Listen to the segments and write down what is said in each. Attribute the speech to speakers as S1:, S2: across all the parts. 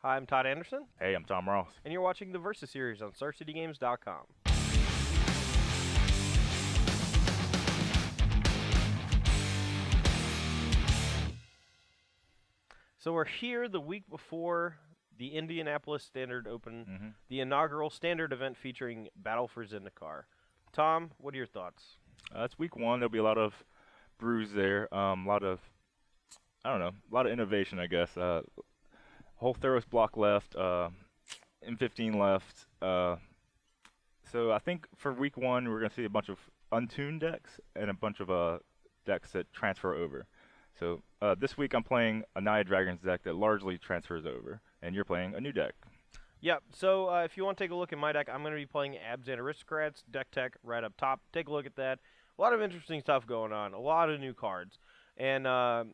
S1: Hi, I'm Todd Anderson,
S2: Hey, I'm Tom Ross.
S1: and you're watching the Versus series on StarCityGames.com. So we're here the week before the Indianapolis Standard Open, the inaugural standard event featuring Battle for Zendikar. Tom, what are your thoughts?
S2: It's week one. There'll be a lot of brews there. A lot of, I don't know, a lot of innovation, I guess. Whole Theros block left, M15 left. So I think for week one, we're going to see a bunch of untuned decks and a bunch of decks that transfer over. So this week I'm playing a Naya Dragons deck that largely transfers over, and you're playing a new deck.
S1: Yep, so if you want to take a look at my deck, I'm going to be playing Abs and Aristocrats, deck tech right up top. Take a look at that. A lot of interesting stuff going on, a lot of new cards. And, I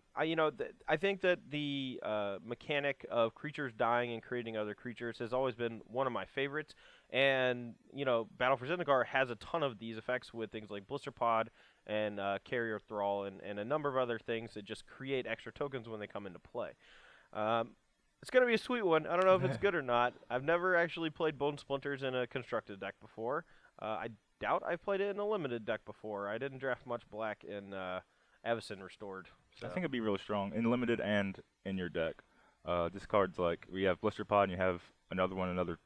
S1: think that the mechanic of creatures dying and creating other creatures has always been one of my favorites. And, Battle for Zendikar has a ton of these effects with things like Blister Pod and Carrier Thrall and a number of other things that just create extra tokens when they come into play. It's going to be a sweet one. I don't know if it's good or not. I've never actually played Bone Splinters in a constructed deck before. I doubt I've played it in a limited deck before. I didn't draft much black in Avacyn Restored. So.
S2: I think it'd be really strong in limited and in your deck. This card's like, we have Blister Pod and you have another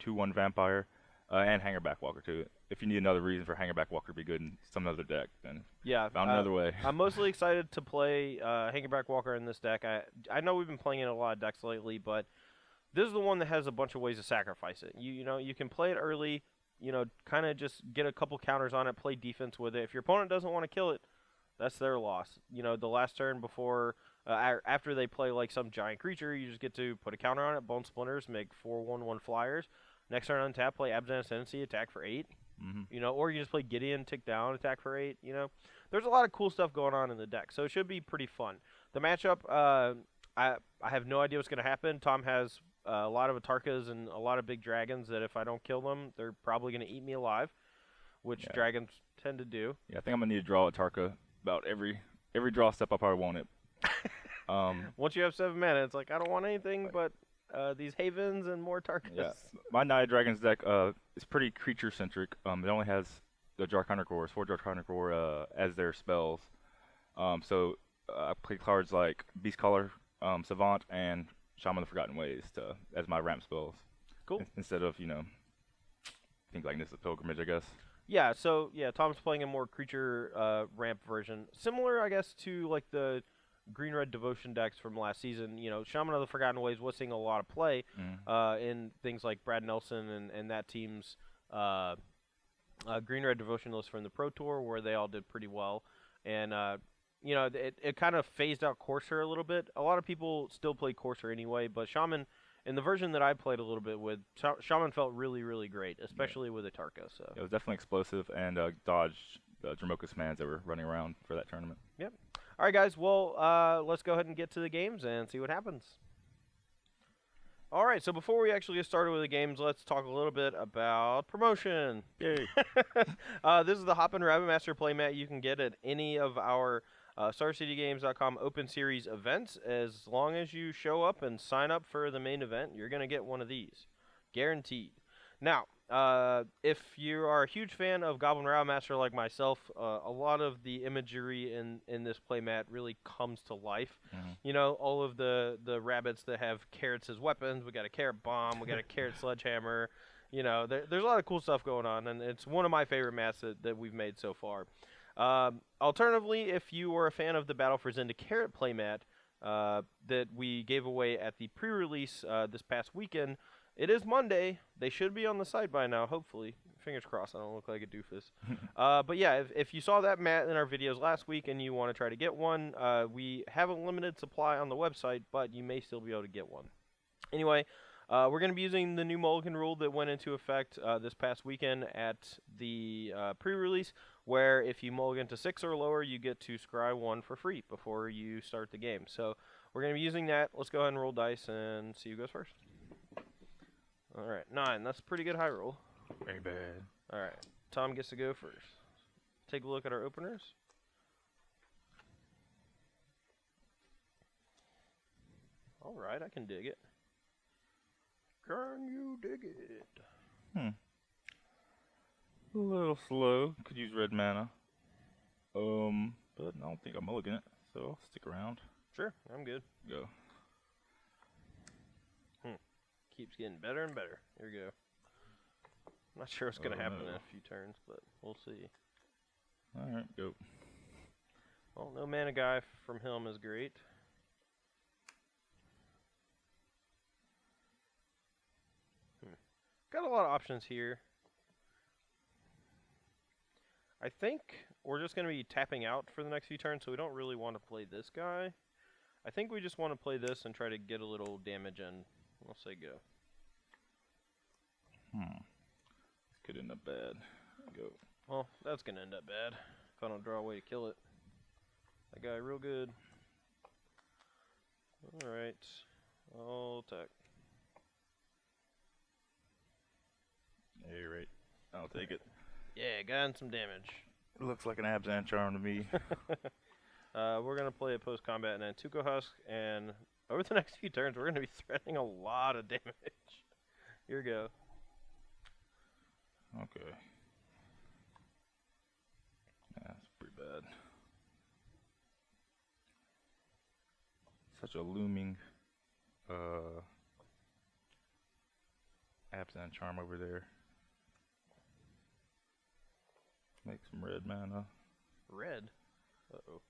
S2: 2/1 Vampire, and Hangerback Walker too. If you need another reason for Hangerback Walker to be good in some other deck, then found another way.
S1: I'm mostly excited to play Hangerback Walker in this deck. I know we've been playing in a lot of decks lately, but this is the one that has a bunch of ways to sacrifice it. You can play it early, kind of just get a couple counters on it, play defense with it. If your opponent doesn't want to kill it, that's their loss. The last turn before, after they play like some giant creature, you just get to put a counter on it, Bone Splinters, make 4/1/1 flyers. Next turn untap, play Abs and Ascendancy, attack for 8. Or you just play Gideon, tick down, attack for 8. There's a lot of cool stuff going on in the deck, so it should be pretty fun. The matchup, I have no idea what's going to happen. Tom has a lot of Atarkas and a lot of big dragons that if I don't kill them, they're probably going to eat me alive, which dragons tend to do.
S2: Yeah, I think I'm gonna need to draw Atarka about every draw step. I probably want it.
S1: Once you have 7 mana, it's like I don't want anything but these havens and more Tarkas.
S2: Yeah, my Naya Dragons deck is pretty creature centric. It only has the Draconic Roars, 4 Draconic Roar as their spells. So I play cards like Beast Caller, Savant, and Shaman of the Forgotten Ways as my ramp spells.
S1: Cool.
S2: Instead of things like Nissa Pilgrimage, I guess.
S1: Yeah. So Tom's playing a more creature ramp version, similar, I guess, to like the Green-Red Devotion decks from last season. Shaman of the Forgotten Ways was seeing a lot of play in things like Brad Nelson and that team's Green-Red Devotion list from the Pro Tour, where they all did pretty well. And, it kind of phased out Corsair a little bit. A lot of people still play Corsair anyway, but Shaman, in the version that I played a little bit with, Shaman felt really, really great, especially with Atarka. So.
S2: It was definitely explosive and dodged the Dromoka's fans that were running around for that tournament.
S1: Yep. All right, guys. Well, let's go ahead and get to the games and see what happens. All right. So before we actually get started with the games, let's talk a little bit about promotion.
S2: Yay!
S1: This is the Hoppin' Rabbit Master playmat you can get at any of our StarCityGames.com Open Series events. As long as you show up and sign up for the main event, you're going to get one of these. Guaranteed. Now, if you are a huge fan of Goblin Rabbit Master like myself, a lot of the imagery in this playmat really comes to life. All of the rabbits that have carrots as weapons. We got a carrot bomb. We got a carrot sledgehammer. There's a lot of cool stuff going on, and it's one of my favorite mats that we've made so far. Alternatively, if you were a fan of the Battle for Zendikar playmat that we gave away at the pre-release this past weekend, it is Monday. They should be on the site by now, hopefully. Fingers crossed, I don't look like a doofus. But yeah, if you saw that mat in our videos last week and you want to try to get one, we have a limited supply on the website, but you may still be able to get one. Anyway, we're going to be using the new Mulligan rule that went into effect this past weekend at the pre-release, where if you mulligan to 6 or lower, you get to scry 1 for free before you start the game. So we're going to be using that. Let's go ahead and roll dice and see who goes first. All right, 9. That's a pretty good high roll.
S2: Very bad.
S1: All right, Tom gets to go first. Take a look at our openers. All right, I can dig it. Can you dig it?
S2: A little slow. Could use red mana. But I don't think I'm mulligan it, so I'll stick around.
S1: Sure, I'm good.
S2: Go.
S1: Keeps getting better and better. Here we go. I'm not sure what's going to happen
S2: no.
S1: in a few turns, but we'll see.
S2: Alright, go.
S1: Well, no mana guy from him is great. Got a lot of options here. I think we're just going to be tapping out for the next few turns, so we don't really want to play this guy. I think we just want to play this and try to get a little damage in. We'll say go.
S2: This could end up bad. Go.
S1: Well, that's going to end up bad if I don't draw a way to kill it. That guy real good. Alright. I'll attack.
S2: Yeah, you're right. I'll take it.
S1: Yeah, got in some damage.
S2: It looks like an Abzan charm to me.
S1: We're going to play a post-combat Nantuko Husk, and over the next few turns, we're going to be threatening a lot of damage. Here we go.
S2: Okay. Yeah, that's pretty bad. Such a looming Abzan charm over there. Make some red mana.
S1: Red? Uh-oh.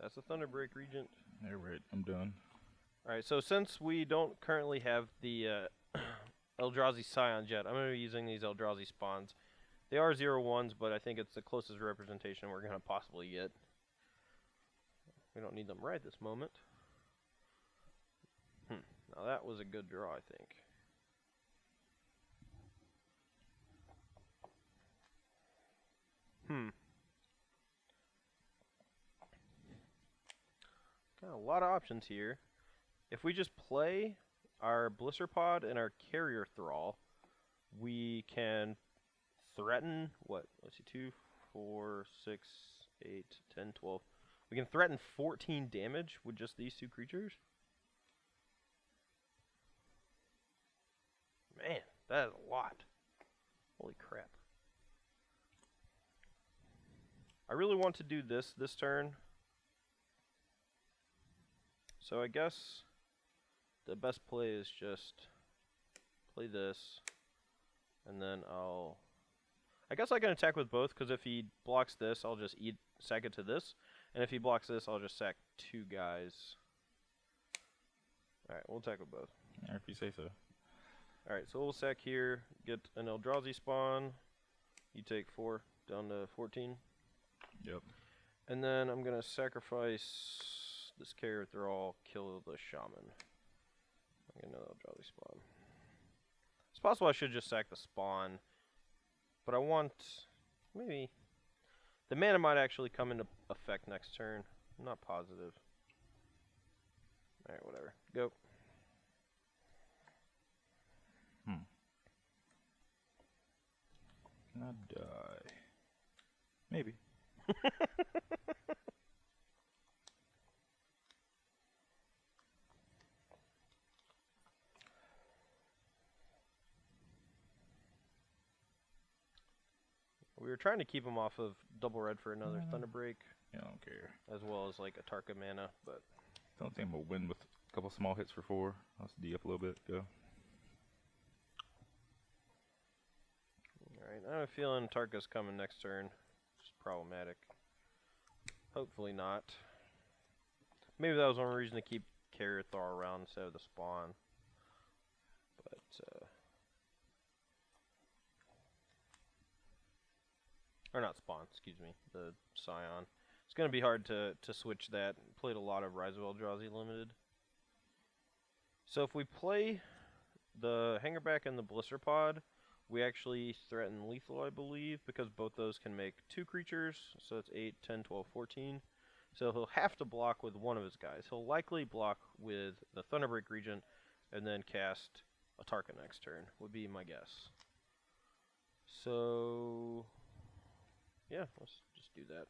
S1: That's a Thunderbreak Regent.
S2: Yeah, right. I'm done.
S1: Alright, so since we don't currently have the Eldrazi Scions yet, I'm going to be using these Eldrazi spawns. They are 0/1s, but I think it's the closest representation we're going to possibly get. We don't need them right this moment. Now that was a good draw, I think. Got a lot of options here. If we just play our Blister Pod and our Carrier Thrall, we can threaten, what? Let's see, 2, 4, 6, 8, 10, 12. We can threaten 14 damage with just these two creatures. Man, that is a lot. Holy crap. I really want to do this turn. So I guess the best play is just play this, and then I guess I can attack with both, because if he blocks this, I'll just sack it to this, and if he blocks this, I'll just sack two guys. Alright, we'll attack with both.
S2: If you say so.
S1: Alright, so we'll sack here, get an Eldrazi spawn. You take 4, down to 14.
S2: Yep.
S1: And then I'm going to sacrifice this Carrier Thrall, kill the Shaman. I get another Eldrazi spawn. It's possible I should just sack the spawn, but I want maybe the mana might actually come into effect next turn. I'm not positive. Alright, whatever. Go.
S2: Can I die? Maybe.
S1: We were trying to keep him off of double red for another Thunderbreak.
S2: Yeah, I don't care.
S1: As well as like a Tarka mana, but
S2: Don't think I'm gonna win with a couple small hits for 4. Let's D up a little bit. Go.
S1: alright, I have a feeling Tarka's coming next turn. It's problematic. Hopefully not. Maybe that was one reason to keep Carrier Thrall around instead of the spawn. But or not spawn, excuse me, the Scion. It's going to be hard to switch that. Played a lot of Rise of Eldrazi Limited. So if we play the Hangerback and the Blister Pod, we actually threaten lethal, I believe, because both those can make 2 creatures. So it's 8, 10, 12, 14. So he'll have to block with one of his guys. He'll likely block with the Thunderbreak Regent and then cast a Tarka next turn, would be my guess. So yeah, let's just do that.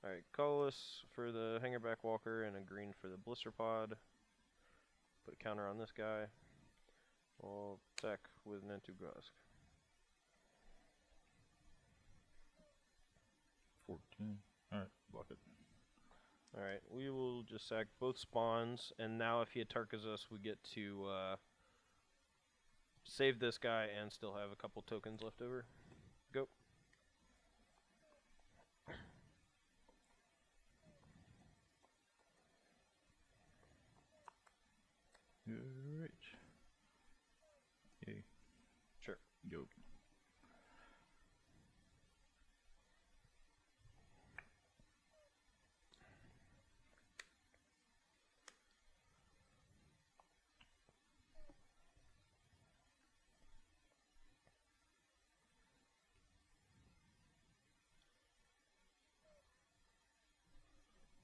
S1: Alright, colorless for the Hangerback Walker and a green for the Blister Pod. Put a counter on this guy. I'll attack with Nantuko Husk.
S2: 14. Alright, block it.
S1: Alright, we will just sack both spawns, and now if he attackers us, we get to save this guy and still have a couple tokens left over. Go.
S2: Alright. Yay.
S1: Sure.
S2: Go.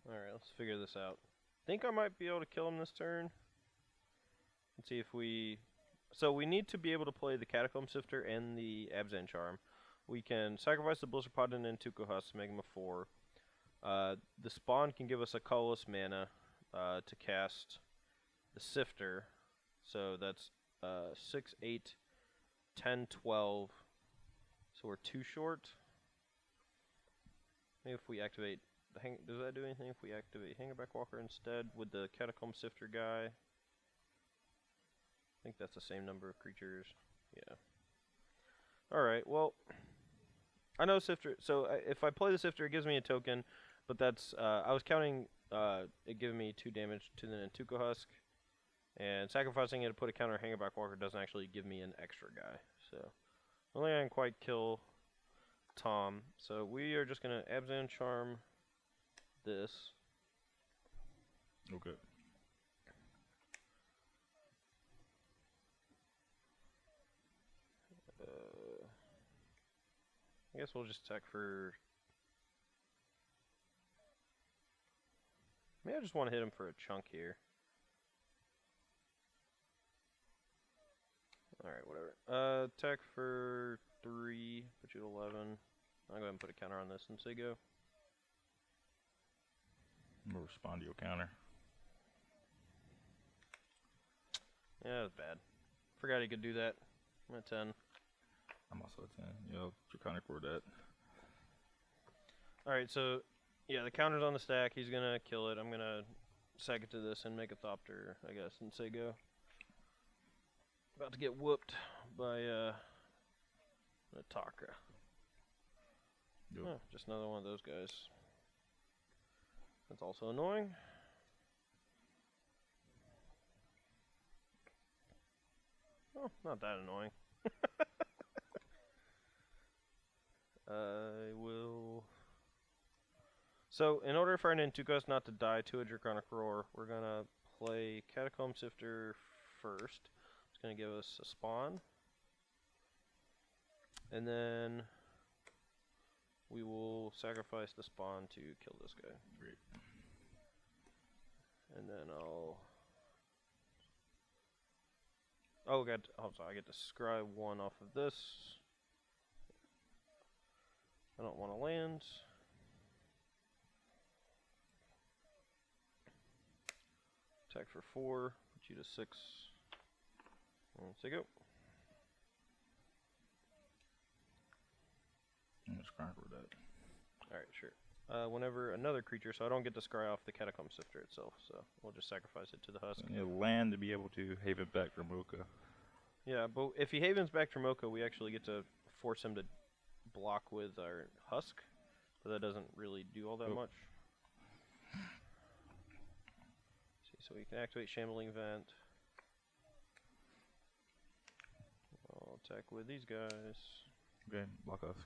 S1: Alright, let's figure this out. Think I might be able to kill him this turn. Let's see if we... So we need to be able to play the Catacomb Sifter and the Abzan Charm. We can sacrifice the Blister Pod and Nantuko Husk to make him a 4. The spawn can give us a colorless mana to cast the Sifter. So that's 6, 8, 10, 12. So we're 2 short. Maybe if we activate... does that do anything if we activate Hangerback Walker instead with the Catacomb Sifter guy? I think that's the same number of creatures. Yeah. Alright, well, I know Sifter, so if I play the Sifter, it gives me a token, but that's, I was counting it giving me 2 damage to the Nantuko Husk, and sacrificing it to put a counter Hangerback Walker doesn't actually give me an extra guy, so I don't think I can quite kill Tom, so we are just going to Abzan Charm this.
S2: Okay.
S1: I guess we'll just attack for... Maybe I just want to hit him for a chunk here. Alright, whatever. Attack for 3, put you at 11. I'll go ahead and put a counter on this and say go.
S2: We'll respond to your counter.
S1: Yeah, that's bad. Forgot he could do that. I'm at 10.
S2: I'm also at 10. Yeah, Draconic Word that.
S1: Alright, so, yeah, the counter's on the stack. He's gonna kill it. I'm gonna sack it to this and make a Thopter, I guess, and say go. About to get whooped by, Nataka.
S2: Yep.
S1: Oh, just another one of those guys. That's also annoying. Oh, not that annoying. I will... So, in order for our Nantuko not to die to a Draconic Roar, we're gonna play Catacomb Sifter first. It's gonna give us a spawn. And then we will sacrifice the spawn to kill this guy.
S2: Great.
S1: And then I'll... Oh, sorry, I get to scry 1 off of this. I don't want to land. Attack for 4, put you to 6. And say go.
S2: I'm just crank with that.
S1: Alright, sure. Whenever another creature, so I don't get to scry off the Catacomb Sifter itself, so we'll just sacrifice it to the Husk.
S2: You need land to be able to haven back Ramoka.
S1: Yeah, but if he havens back Dromoka, we actually get to force him to block with our Husk, but that doesn't really do all that much. See, so we can activate Shambling Vent. I'll attack with these guys.
S2: Okay, block us.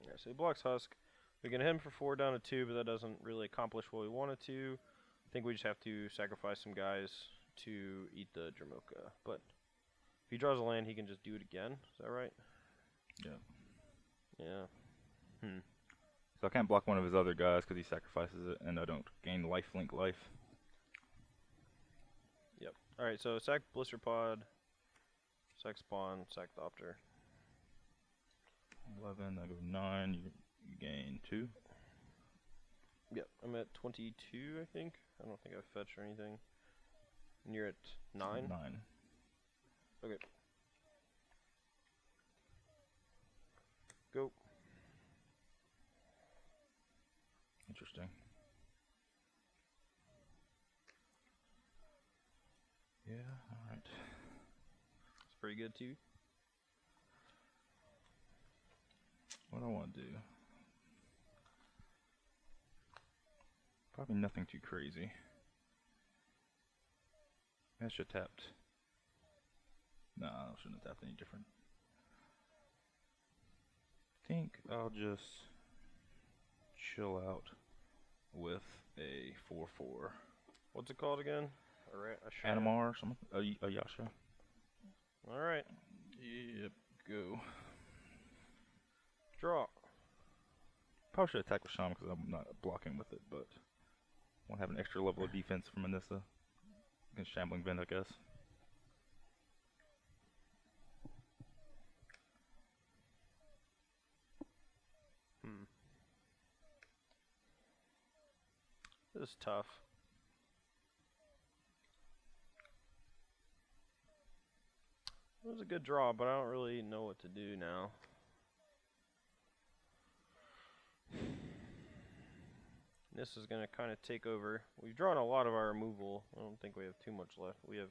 S1: Yeah, so he blocks Husk. We can hit him for 4 down to 2, but that doesn't really accomplish what we wanted to. I think we just have to sacrifice some guys to eat the Dromoka. But if he draws a land, he can just do it again. Is that right?
S2: Yeah.
S1: Yeah.
S2: So I can't block one of his other guys because he sacrifices it, and I don't gain lifelink life.
S1: Yep. Alright, so sack Blister Pod, sack Spawn, sack Thopter.
S2: 11, I go 9, you gain 2.
S1: Yep, I'm at 22, I think. I don't think I've fetched or anything. And you're at 9?
S2: 9.
S1: Okay.
S2: interesting. Yeah, alright.
S1: It's pretty good too.
S2: What do I want to do? Probably nothing too crazy. I should have tapped. No, I shouldn't have tapped any different. I think I'll just chill out with a 4/4.
S1: What's it called again?
S2: Animar or something? A Yasha.
S1: Alright.
S2: Yep, go.
S1: Draw.
S2: Probably should attack with Shaman because I'm not blocking with it, but I want to have an extra level of defense from Anissa against Shambling Vent, I guess.
S1: This is tough. It was a good draw, but I don't really know what to do now. This is going to kind of take over. We've drawn a lot of our removal. I don't think we have too much left. We have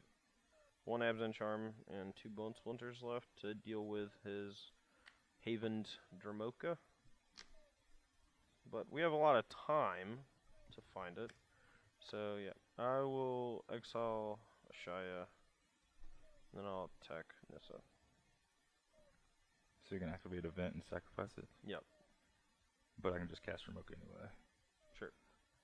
S1: 1 Absent Charm and 2 Bone Splinters left to deal with his Havened Dramoka. But we have a lot of time to find it. So yeah, I will exile Ashaya, then I'll attack Nissa.
S2: So you can activate Event and sacrifice it?
S1: Yep.
S2: But I can just cast Remoke anyway.
S1: Sure.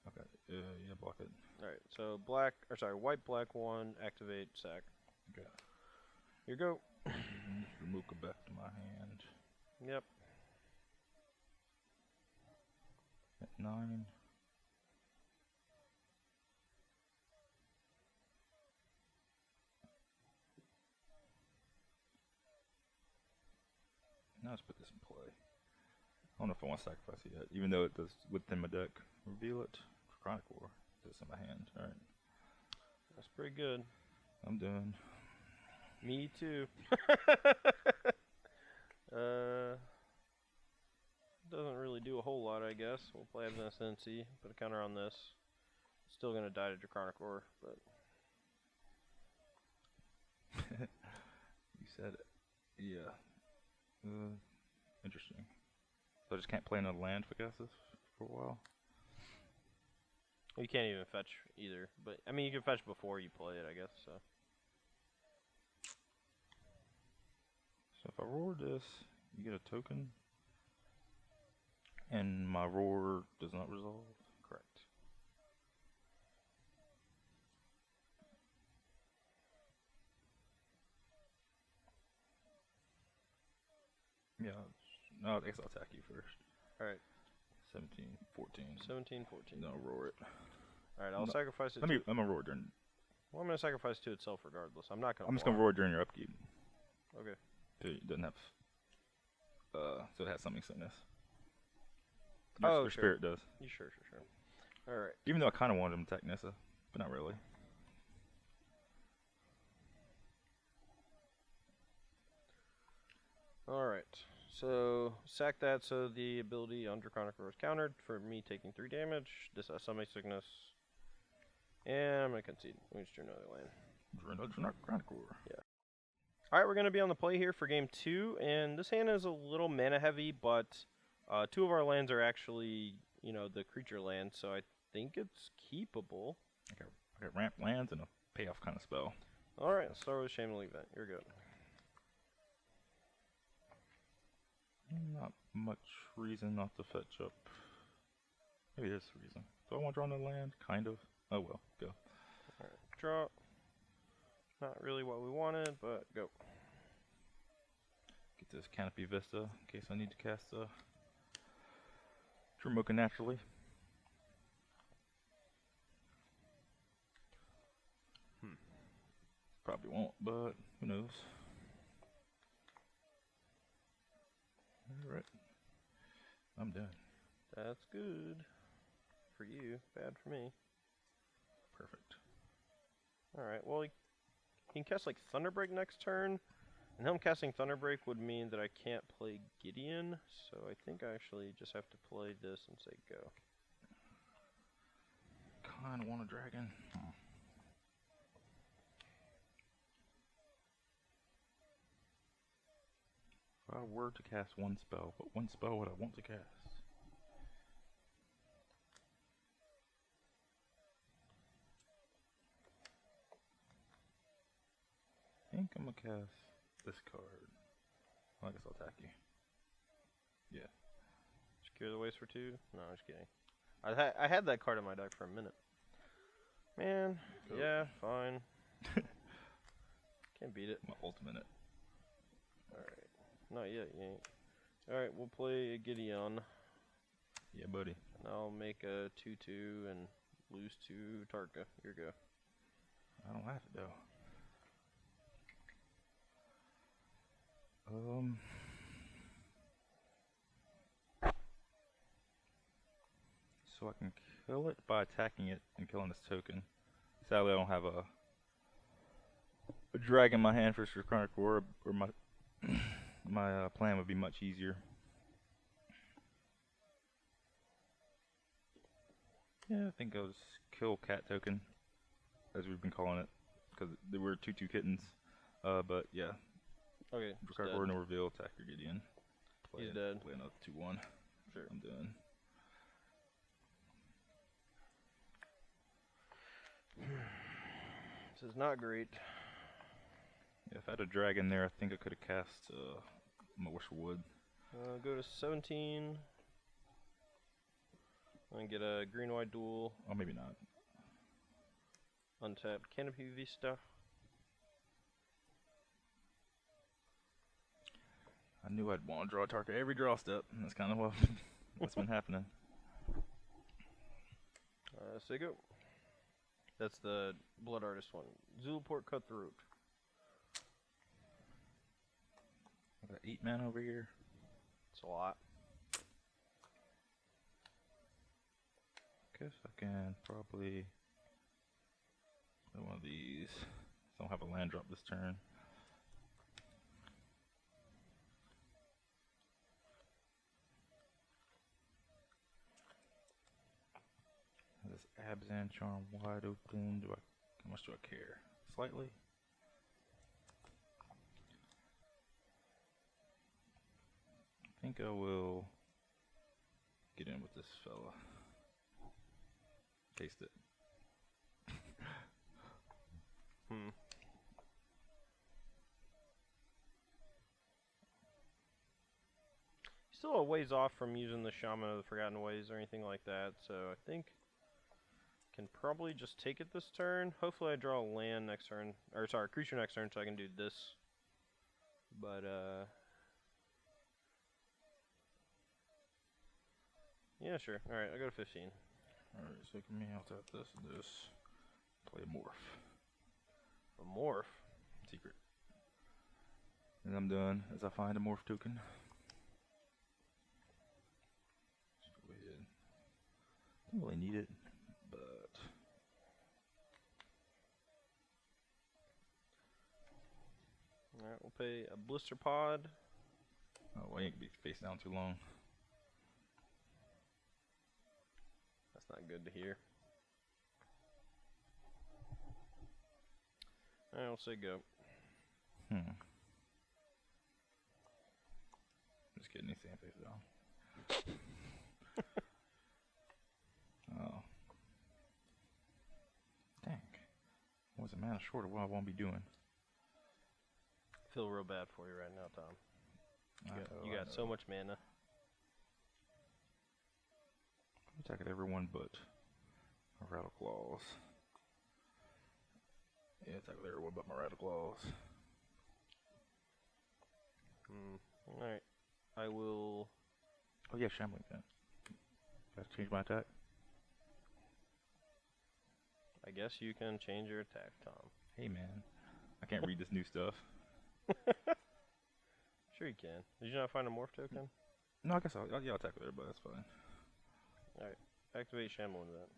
S2: Okay. Yeah, block it.
S1: Alright, so white, black 1, activate, sack.
S2: Okay.
S1: Here you go.
S2: Remoke it back to my hand.
S1: Yep.
S2: At 9. Now let's put this in play. I don't know if I want to sacrifice it yet, even though it does within my deck. Reveal it. Chronic War. It's in my hand. Alright.
S1: That's pretty good.
S2: I'm done.
S1: Me too. Doesn't really do a whole lot, I guess. We'll play Ascendancy, put a counter on this. Still gonna die to Draconic Roar, but
S2: You said it. Yeah. Interesting. So I just can't play another land for guesses for a while?
S1: you can't even fetch either. But I mean, you can fetch before you play it, I guess. So
S2: if I roar this, you get a token, and my roar does not resolve.
S1: correct.
S2: Yeah. No, I guess I'll attack you first.
S1: All right.
S2: 17, 14.
S1: 17, 14.
S2: No, roar it.
S1: All right, I'll sacrifice it.
S2: I'm gonna roar during.
S1: Well, I'm gonna sacrifice to itself regardless. I'm not gonna.
S2: I'm just gonna roar during your upkeep.
S1: Okay.
S2: So it doesn't have. So it has something sickness.
S1: Oh,
S2: Your
S1: sure.
S2: spirit does.
S1: You sure. All right.
S2: Even though I kind of wanted him to attack Nissa, but not really.
S1: All right. So sack that so the ability on Draconic Roar is countered for me taking 3 damage. This has Summon Sickness. And I'm gonna concede. We just drew another land.
S2: Chronic War.
S1: Yeah. Alright, we're gonna be on the play here for game 2, and this hand is a little mana heavy, but 2 of our lands are actually, the creature lands, so I think it's keepable.
S2: I got ramp lands and a payoff kind of spell.
S1: Alright, let's start with Shaman Event. You're good.
S2: Not much reason not to fetch up. Maybe there's a reason. Do I want to draw another land? Kind of. Oh well, go.
S1: Alright, draw. Not really what we wanted, but go.
S2: Get this Canopy Vista in case I need to cast a Dramoka naturally. Probably won't, but who knows. Alright. I'm done.
S1: That's good. For you, bad for me.
S2: Perfect.
S1: Alright, well, he can cast like Thunderbreak next turn, and him casting Thunderbreak would mean that I can't play Gideon, so I think I actually just have to play this and say go.
S2: kind of want a dragon. If I were to cast one spell, what one spell would I want to cast? I think I'm gonna cast this card. I guess I'll attack you. Yeah.
S1: Secure the waste for 2? No, I'm just kidding. I had that card in my deck for a minute. Man,
S2: Cool.
S1: yeah, fine. Can't beat it.
S2: My ultimate.
S1: Alright. Not yet, you ain't. Alright, we'll play a Gideon.
S2: Yeah, buddy.
S1: And I'll make a 2/2 and lose to Tarka. Here you go.
S2: I don't have it though. So I can kill it by attacking it and killing this token. Sadly, I don't have a drag in my hand for Draconic Roar, or my my plan would be much easier. Yeah, I think I'll just kill cat token, as we've been calling it, because there were 2/2 kittens. But yeah.
S1: Okay.
S2: Draconic Roar, no reveal, attack your Gideon.
S1: He's dead.
S2: Play another 2/1.
S1: Sure.
S2: I'm done.
S1: This is not great.
S2: Yeah, if I had a dragon there, I think I could have cast Moorish Wood.
S1: Go to 17. And get a green-white duel.
S2: Oh, maybe not.
S1: Untapped Canopy Vista.
S2: I knew I'd want to draw a Tarka every draw step, and that's kind of what's been happening.
S1: So you go. That's the Blood Artist one. Zulaport Cutthroat.
S2: I got 8 mana over here.
S1: It's a lot.
S2: Guess I can probably play one of these. So I don't have a land drop this turn. This Abzan Charm wide open. How much do I care? Slightly. I think I will get in with this fella. Taste it.
S1: Still a ways off from using the Shaman of the Forgotten Ways or anything like that, so I think can probably just take it this turn. Hopefully I draw a land next turn, or sorry, creature next turn, so I can do this. But yeah, sure. All right, I go to 15.
S2: All right, so give me. I'll tap this and this. Play a morph.
S1: A morph.
S2: Secret. And I'm done as I find a morph token. Just go ahead. Don't really need it, but
S1: All right, we'll pay a Blister Pod.
S2: oh, well, I ain't gonna be face down too long.
S1: That's not good to hear. All right, we'll say go.
S2: Just kidding, he's saying face down. Oh. Dang. What's a mana short of what I won't be doing?
S1: Feel real bad for you right now, Tom. You got so much mana.
S2: Attack at everyone but my Rattle Claws. Yeah, attack at everyone but my Rattle Claws.
S1: Alright. I will...
S2: Oh yeah, Shambling Vent. Gotta change my attack?
S1: I guess you can change your attack, Tom.
S2: Hey man, I can't read this new stuff.
S1: Sure you can. Did you not find a morph token?
S2: No, I guess I'll attack with everybody, that's fine.
S1: Alright. Activate Shambling Vent.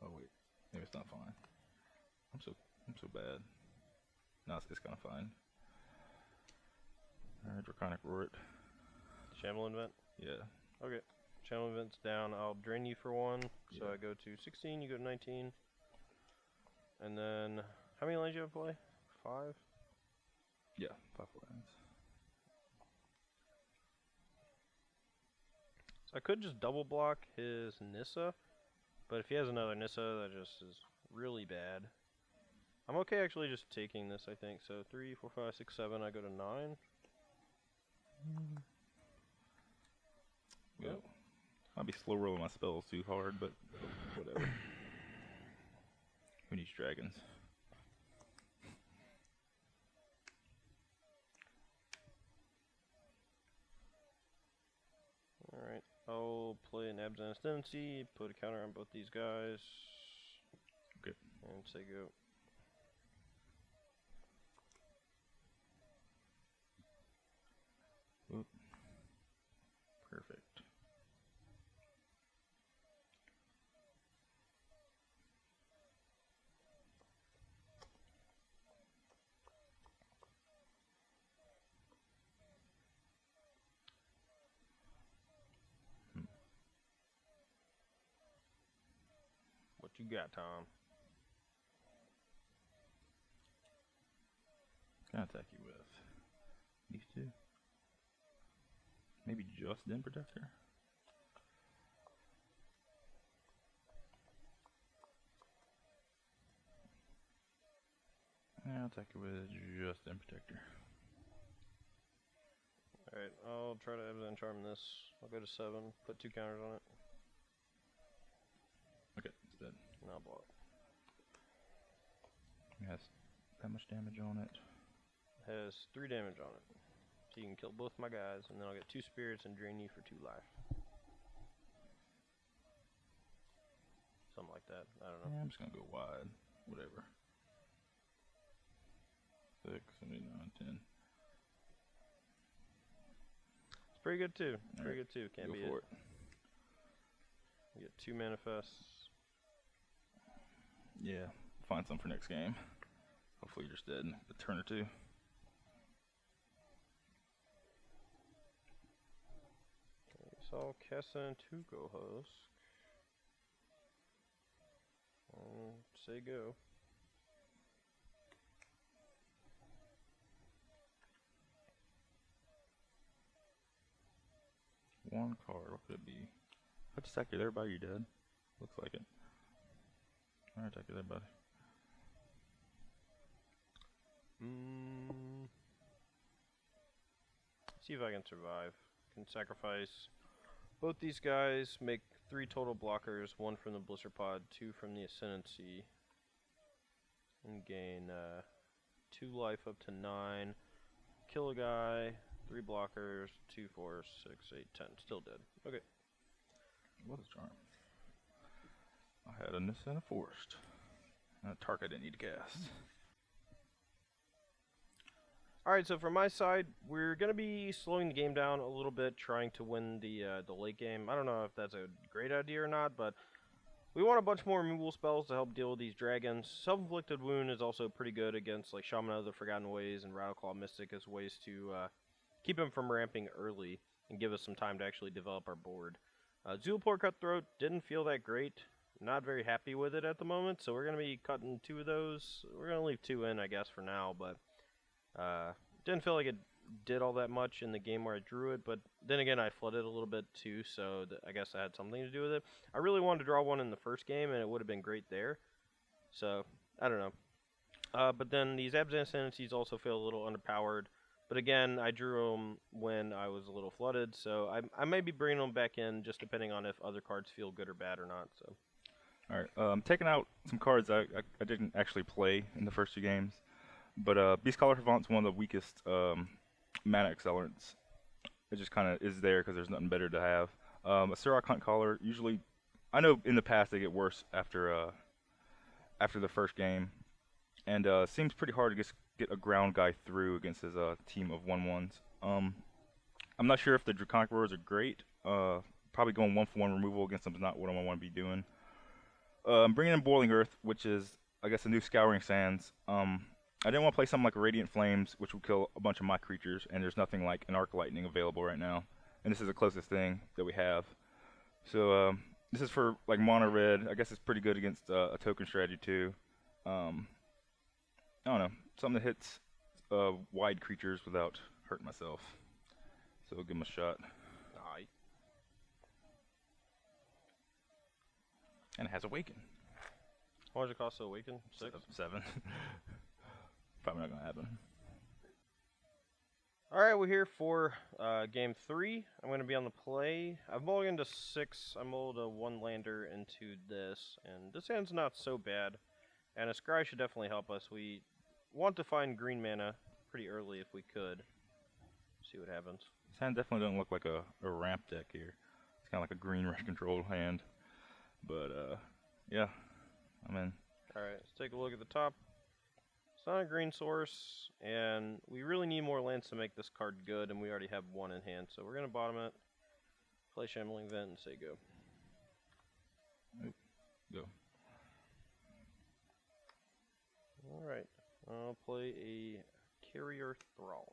S2: Oh wait, maybe it's not fine. I'm so bad. No, it's kind of fine. Alright, Draconic Roar it.
S1: Shambling Vent?
S2: Yeah.
S1: Okay. channel events down, I'll drain you for 1. So
S2: Yeah.
S1: I go to 16, you go to 19. And then, how many lanes do you have to play? 5?
S2: Yeah, 5 lands.
S1: So I could just double block his Nissa, but if he has another Nissa, that just is really bad. I'm okay actually just taking this, I think. So 3, 4, 5, 6, 7, I go to 9.
S2: Yeah. Might be slow rolling my spells too hard, but whatever. Who needs dragons?
S1: Alright, I'll play an Abs Ascendancy, put a counter on both these guys.
S2: Okay.
S1: And say go.
S2: Oop. Perfect.
S1: What you got, Tom?
S2: Can I attack you with these two? Maybe just Den Protector? Yeah, I'll attack you with just Den Protector.
S1: Alright, I'll try to Abs Charm this. I'll go to 7, put 2 counters on it,
S2: Okay, it's dead.
S1: and I'll block.
S2: It has that much damage on it.
S1: Has 3 damage on it. So you can kill both my guys, and then I'll get 2 spirits and drain you for 2 life. Something like that. I don't know.
S2: Yeah, I'm just gonna go wide. Whatever. 6, 7, 8, 9, 10.
S1: It's pretty good too.
S2: All
S1: Pretty
S2: right,
S1: good too. Can't
S2: go
S1: be
S2: for
S1: it. You get 2 manifests.
S2: Yeah, find some for next game. Hopefully you're just dead in a turn or 2.
S1: Okay, so I'll cast an Tuco Husk. Say go.
S2: One card, what could it be? Let's attack you there, buddy. You dead? Looks like it. Alright, attack you there, buddy.
S1: See if I can survive. Can sacrifice both these guys, make 3 total blockers, 1 from the Blister Pod, 2 from the Ascendancy, and gain 2 life up to 9. Kill a guy, 3 blockers, 2, 4, 6, 8, 10. Still dead. Okay.
S2: What is charm? I had a Nissa and a Forest. And a Tark I didn't need to cast.
S1: Alright, so from my side, we're going to be slowing the game down a little bit, trying to win the late game. I don't know if that's a great idea or not, but we want a bunch more removal spells to help deal with these dragons. Self-Inflicted Wound is also pretty good against like Shaman of the Forgotten Ways and Rattleclaw Mystic as ways to keep him from ramping early and give us some time to actually develop our board. Zulaport Cutthroat didn't feel that great. Not very happy with it at the moment, so we're going to be cutting 2 of those. We're going to leave 2 in, I guess, for now, but didn't feel like it did all that much in the game where I drew it, but then again, I flooded a little bit too, so I guess that had something to do with it. I really wanted to draw 1 in the first game, and it would have been great there, so I don't know. But then these Abs Ascendancies also feel a little underpowered, but again, I drew them when I was a little flooded, so I may be bringing them back in just depending on if other cards feel good or bad or not. So.
S2: Alright, I'm taking out some cards I didn't actually play in the first 2 games. But Beast Collar Savant's one of the weakest mana accelerants. It just kind of is there because there's nothing better to have. A Sirach Hunt Collar, usually, I know in the past they get worse after the first game. And seems pretty hard to just get a ground guy through against his team of 1/1s. I'm not sure if the Draconic Roars are great. Probably going 1-for-1 removal against them is not what I want to be doing. I'm bringing in Boiling Earth, which is, I guess, a new Scouring Sands. I didn't want to play something like Radiant Flames, which would kill a bunch of my creatures, and there's nothing like an Arc Lightning available right now. And this is the closest thing that we have. So this is for like mono red. I guess it's pretty good against a token strategy too. Um, I don't know, something that hits wide creatures without hurting myself. So we'll give him a shot.
S1: Aye.
S2: And it has Awaken.
S1: How much it cost to awaken? 6?
S2: 7. Probably not gonna happen.
S1: Alright, we're here for game 3. I'm going to be on the play. I've mulled into 6. I mulled a 1-lander into this, and this hand's not so bad. And a scry should definitely help us. We want to find green mana pretty early if we could. See what happens.
S2: This hand definitely doesn't look like a ramp deck here. It's kind of like a green rush control hand. But yeah, I'm in.
S1: Alright, let's take a look at the top. It's not a green source, and we really need more lands to make this card good, and we already have 1 in hand, so we're going to bottom it, play Shambling Vent, and say go.
S2: Oop, go.
S1: Alright, I'll play a Carrier Thrall.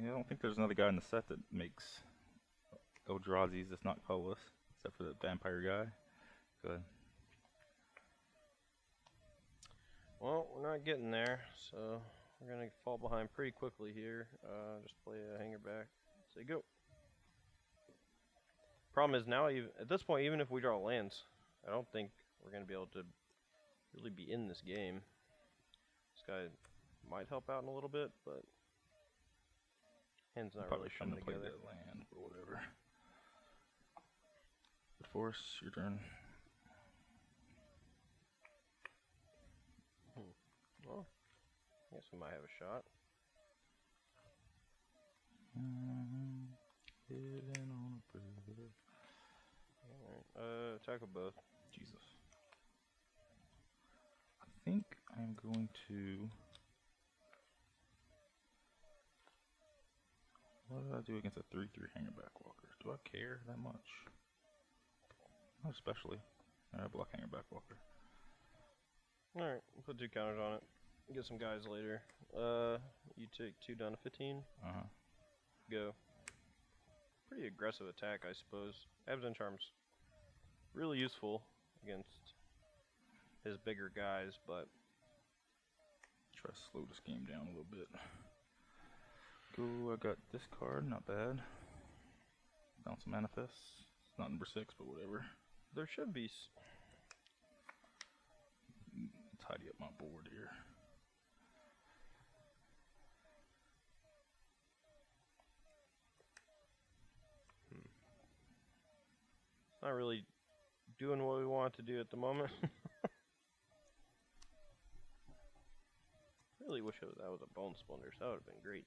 S2: Yeah, I don't think there's another guy in the set that makes Eldrazi's that's not colorless, except for the vampire guy. Go ahead.
S1: Well, we're not getting there, so we're going to fall behind pretty quickly here. Just play a hanger back, say go. Problem is now, at this point, even if we draw lands, I don't think we're going to be able to really be in this game. This guy might help out in a little bit, but hand's not
S2: Probably
S1: really coming
S2: shouldn't have played
S1: together.
S2: that land, but whatever. Good force, your turn.
S1: Well, I guess we might have a shot.
S2: Living on a prayer.
S1: Alright, attack with both.
S2: Jesus. I think I'm going to. What did I do against a 3/3 Hangerback Walker? Do I care that much? Not especially. I block Hangerback Walker.
S1: Alright, we'll put 2 counters on it. Get some guys later. You take 2 down to 15. Go. Pretty aggressive attack, I suppose. Absent Charm's really useful against his bigger guys, but
S2: Try to slow this game down a little bit. Go, I got this card, not bad. Bounce a Manifest. It's not number 6, but whatever.
S1: there should be.
S2: Tidy up my board here.
S1: It's not really doing what we want to do at the moment. Really wish that was a Bone Splinters. That would have been great.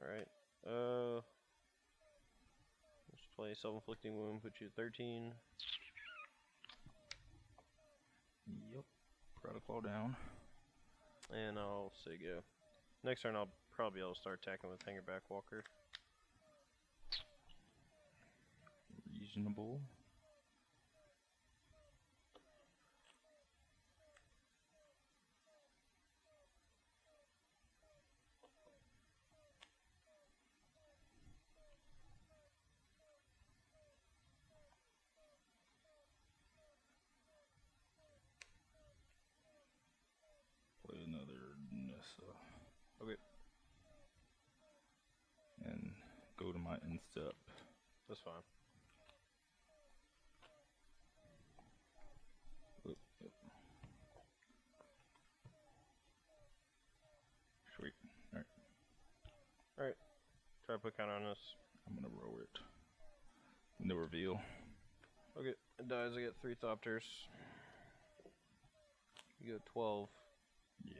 S1: Alright. Let's play Self-Inflicting Wound, put you at 13.
S2: Yep. Product Claw down.
S1: And I'll say go. Next turn I'll probably be able to start attacking with Hangerback Walker.
S2: Reasonable. Play another Nissa.
S1: Okay.
S2: And go to my instep.
S1: That's fine.
S2: Oop, yep. Sweet. Alright.
S1: Alright. Try to put counter on this.
S2: I'm gonna roll it. No reveal.
S1: Okay, it dies, I get 3 Thopters. You go 12.
S2: Yeah.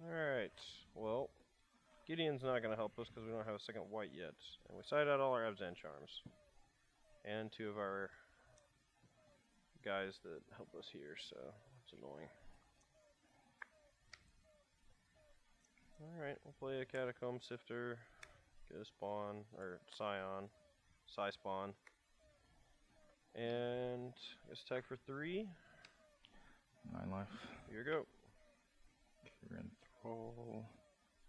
S1: Alright, well, Gideon's not going to help us because we don't have a second white yet. And we side out all our Abzan Charms. And 2 of our guys that help us here, so it's annoying. Alright, we'll play a Catacomb Sifter. Get a spawn, or scion. Psi spawn. And I guess attack for 3.
S2: 9 life.
S1: Here you go.
S2: Kieran Thrall.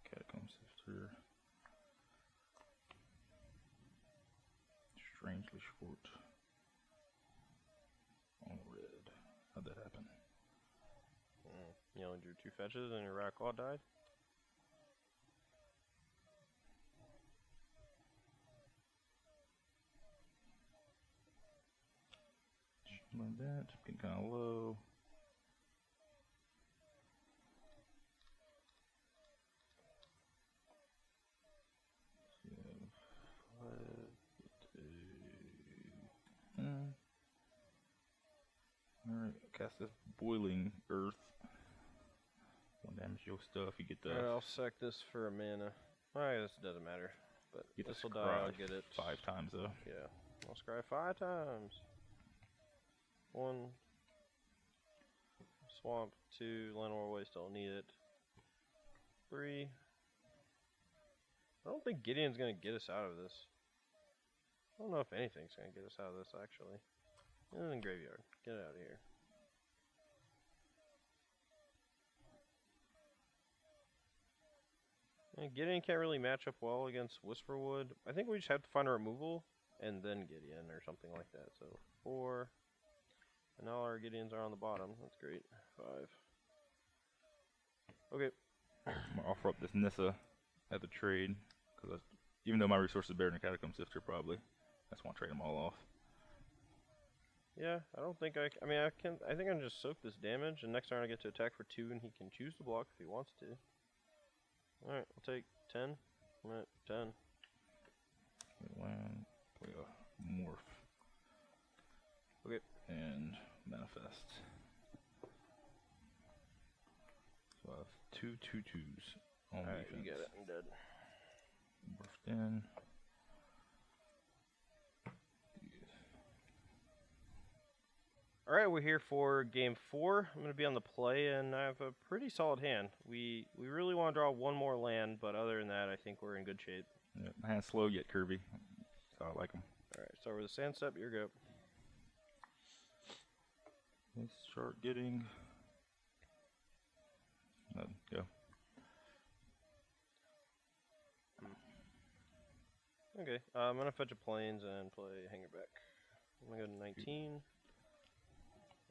S2: Catacomb Sifter. Strangely short. On red. How'd that happen?
S1: You only drew 2 fetches and your Rat Claw died.
S2: Like that. Getting kind of low. Alright, cast this Boiling Earth. 1 damage your stuff, you get the...
S1: Alright, I'll sack this for a mana. Alright, this doesn't matter. But this will die, I'll get it.
S2: 5 times though.
S1: Yeah, I'll scry 5 times. 1. Swamp. 2. Llanowar Waste, I'll need it. 3. I don't think Gideon's gonna get us out of this. I don't know if anything's gonna get us out of this, actually. And then Graveyard. Get it out of here. And Gideon can't really match up well against Whisperwood. I think we just have to find a removal, and then Gideon, or something like that. So, 4. And all our Gideons are on the bottom. That's great. 5. Okay.
S2: I'm gonna offer up this Nissa at the trade, because even though my resources are better than Catacomb Sifter, probably, I just want to trade them all off.
S1: Yeah, I don't think I mean, I think I can just soak this damage, and next turn I get to attack for 2, and he can choose to block if he wants to. Alright, I'll take 10. I'm at 10.
S2: Land, play a Morph.
S1: Okay.
S2: And Manifest. So I have 2 2/2s on
S1: Alright,
S2: defense.
S1: you get it. I'm dead.
S2: Morphed in.
S1: Alright, we're here for game 4. I'm going to be on the play, and I have a pretty solid hand. We really want to draw 1 more land, but other than that, I think we're in good shape.
S2: Yeah, my hand's slow yet curvy. So I like them.
S1: Alright, start with a Sand Step. You're good.
S2: Let's start getting... Go.
S1: Okay, I'm going to fetch a Plains and play Hangerback. I'm going to go to 19.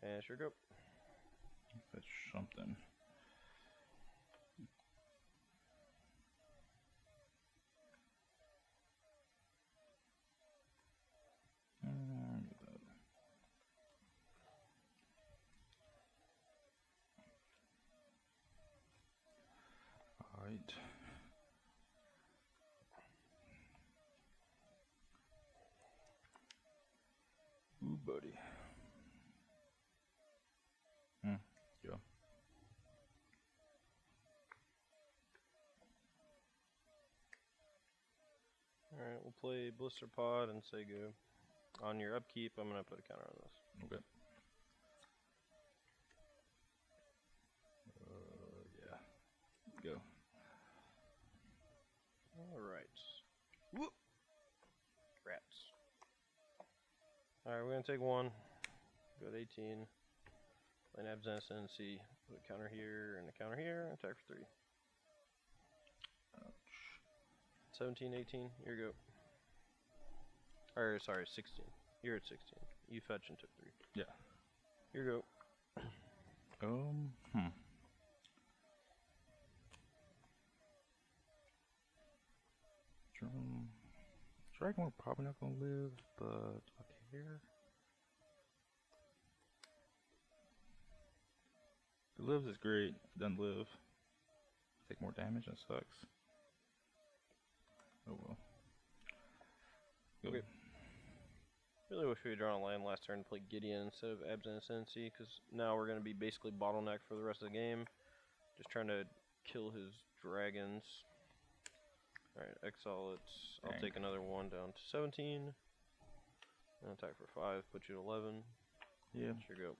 S1: And sure go.
S2: Fetch something. Alright. Ooh, buddy. Go.
S1: Alright, we'll play Blister Pod and say go. On your upkeep, I'm going to put a counter on this.
S2: Okay. Yeah. Go.
S1: Alright. Whoop! Rats. Alright, we're going to take 1. Go to 18. Play Nabs Ascendancy. Put a counter here and a counter here. And attack for 3.
S2: Ouch.
S1: 17, 18. Here you go. Or, sorry, 16. You're at 16. You fetch and took 3.
S2: Yeah.
S1: Here you go.
S2: Dragon we're probably not gonna live, but okay here. If it lives, it's great. If it doesn't live, take more damage. That sucks. Oh well. Go.
S1: Okay. Really wish we had drawn a land last turn to play Gideon instead of Absent Ascendancy, because now we're going to be basically bottlenecked for the rest of the game. Just trying to kill his dragons. Alright, exile it. I'll take another 1 down to 17. And attack for 5, put you to 11.
S2: Yeah.
S1: Sure go.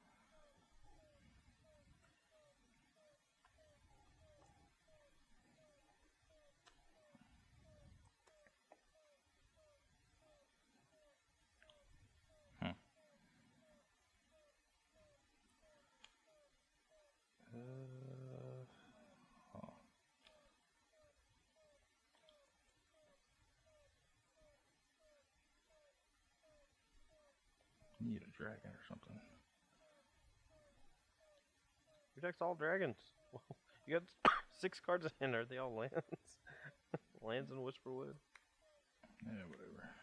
S2: Need a dragon or something.
S1: Your deck's all dragons. You got 6 cards in. Are they all lands? Lands and Whisperwood.
S2: Yeah, whatever.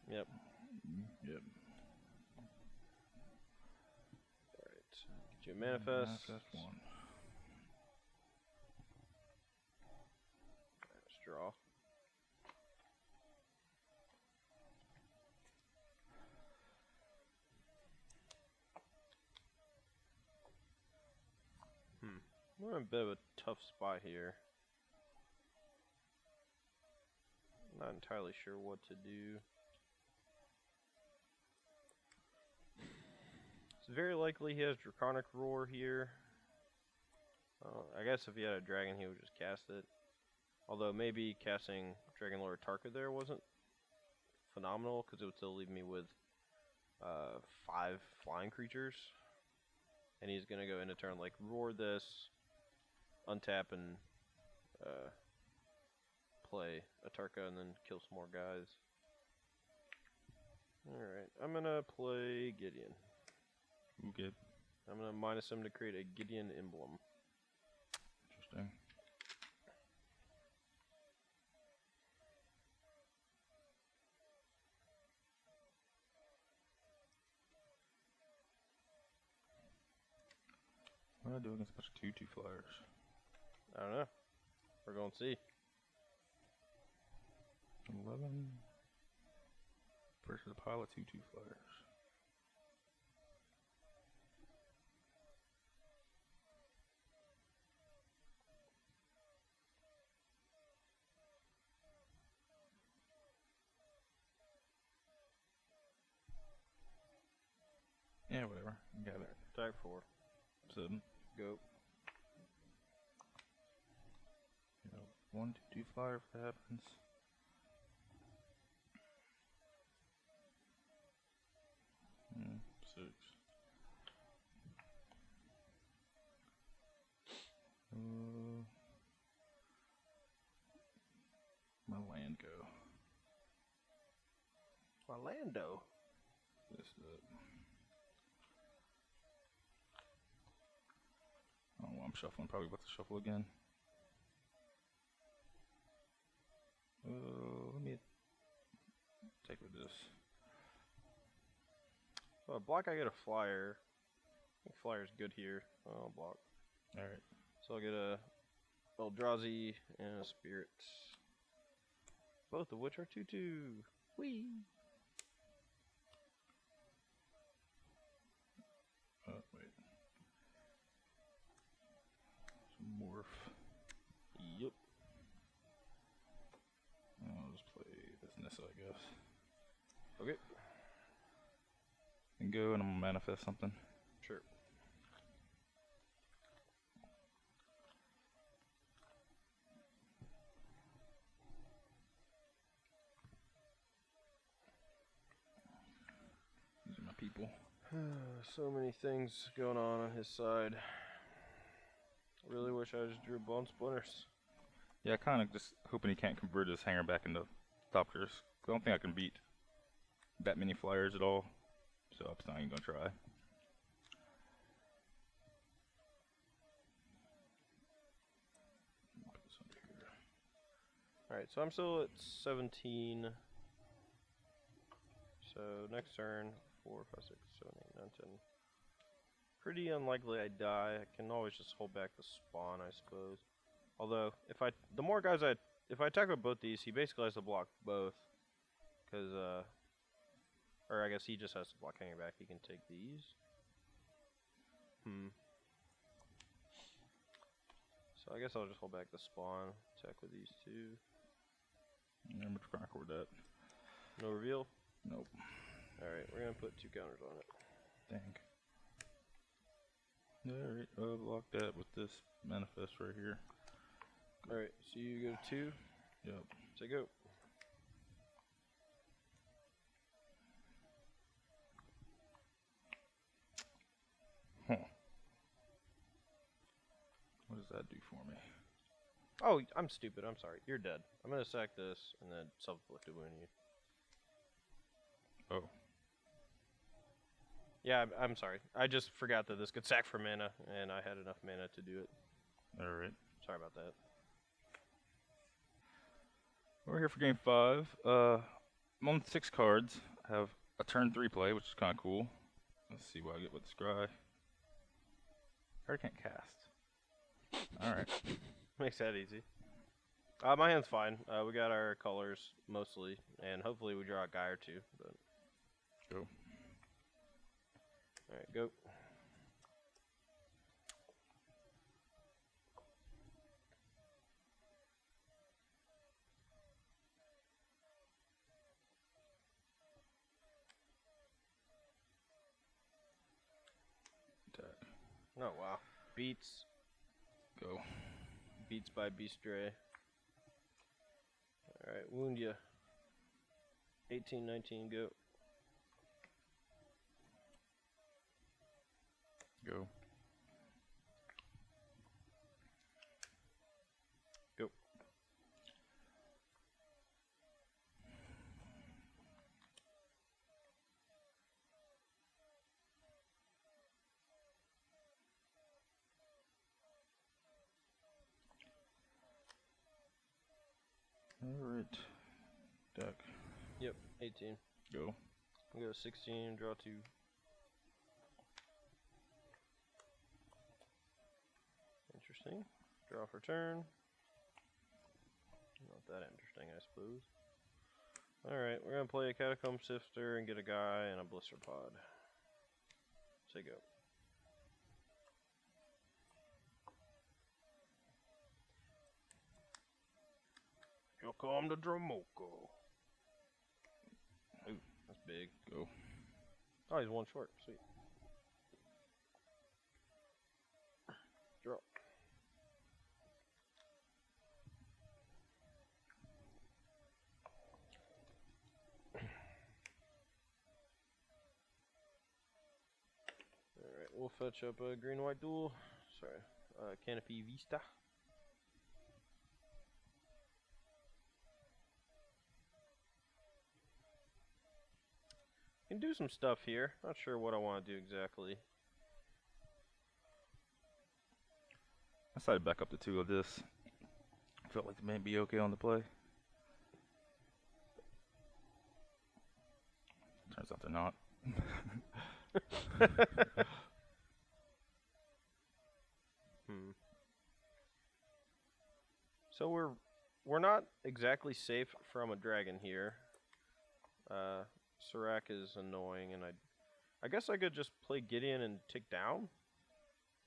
S1: Yep.
S2: Yep.
S1: Alright. Get you a manifest.
S2: Manifest 1.
S1: Let's draw. We're in a bit of a tough spot here. Not entirely sure what to do. It's very likely he has Draconic Roar here. I guess if he had a dragon, he would just cast it. Although maybe casting Dragon Lord Tarka there wasn't phenomenal, because it would still leave me with 5 flying creatures. And he's going to go into turn like Roar this, untap, and play a Tarka, and then kill some more guys. Alright, I'm going to play Gideon.
S2: Okay.
S1: I'm going to minus him to create a Gideon emblem.
S2: Interesting. What do I do against a bunch of 2/2 flyers?
S1: I don't know. We're going to see.
S2: 11 versus a pile of 2/2 flyers. Yeah, whatever. Got it.
S1: Attack 4.
S2: 7.
S1: Go.
S2: You know, 1 2 flyer if that happens. Hmm, 6. My land go.
S1: Orlando.
S2: This Oh, I'm shuffling. Probably about to shuffle again. Let me take with this.
S1: So block, I get a flyer. I think flyer's good here. I'll block.
S2: Alright.
S1: So I'll get a Eldrazi and a Spirit. Both of which are 2/2. Whee!
S2: Wait. Some morph.
S1: Yep.
S2: I'll just play this Nissa, I guess.
S1: Okay.
S2: And go, and I'm gonna manifest something.
S1: Sure.
S2: These are my people.
S1: So many things going on his side. Really wish I just drew Bone Splinters.
S2: Yeah, kind of just hoping he can't convert his hanger back into Thopters. I don't think I can beat that many flyers at all. So I'm not even gonna try. Put this under here.
S1: Alright, so I'm still at 17. So next turn, 4, 5, 6, 7, 8, 9, 10. Pretty unlikely I die. I can always just hold back the spawn, I suppose. Although, if I attack with both these, he basically has to block both. Because, or I guess he just has to block hanging back. He can take these. So I guess I'll just hold back the spawn, attack with these two.
S2: Yeah, I'm gonna record that.
S1: No reveal?
S2: Nope.
S1: Alright, we're gonna put 2 counters on it.
S2: Dang. Alright, I'll block that with this manifest right here.
S1: Alright, so you go to 2.
S2: Yep.
S1: Say go.
S2: Huh. What does that do for me?
S1: Oh, I'm stupid. I'm sorry. You're dead. I'm gonna sack this and then self-inflicted wound you.
S2: Oh.
S1: Yeah, I'm sorry. I just forgot that this could sack for mana, and I had enough mana to do it.
S2: Alright.
S1: Sorry about that.
S2: We're here for game 5. I'm on 6 cards. I have a turn 3 play, which is kind of cool. Let's see what I get with the scry. I can't cast. Alright.
S1: Makes that easy. My hand's fine. We got our colors mostly, and hopefully we draw a guy or two. But
S2: Go.
S1: all right, go.
S2: Attack.
S1: Oh wow, beats.
S2: Go.
S1: Beats by Beastray. All right, wound ya. 18, 19, go.
S2: Go.
S1: Go.
S2: Alright. Deck.
S1: Yep, 18.
S2: Go.
S1: We go 16, draw 2. Interesting. Draw for turn. Not that interesting, I suppose. Alright, we're going to play a Catacomb Sifter and get a guy and a Blister Pod. Say go. Here come the Dromoko. Ooh, that's big.
S2: Go.
S1: Oh, he's one short. Sweet. Draw. Alright, we'll fetch up a green-white duel. Sorry, Canopy Vista. Can do some stuff here. Not sure what I want to do exactly.
S2: I decided back up to 2 of this. Felt like it may be okay on the play. Turns out they're not.
S1: So we're not exactly safe from a dragon here. Serac is annoying, and I guess I could just play Gideon and take down.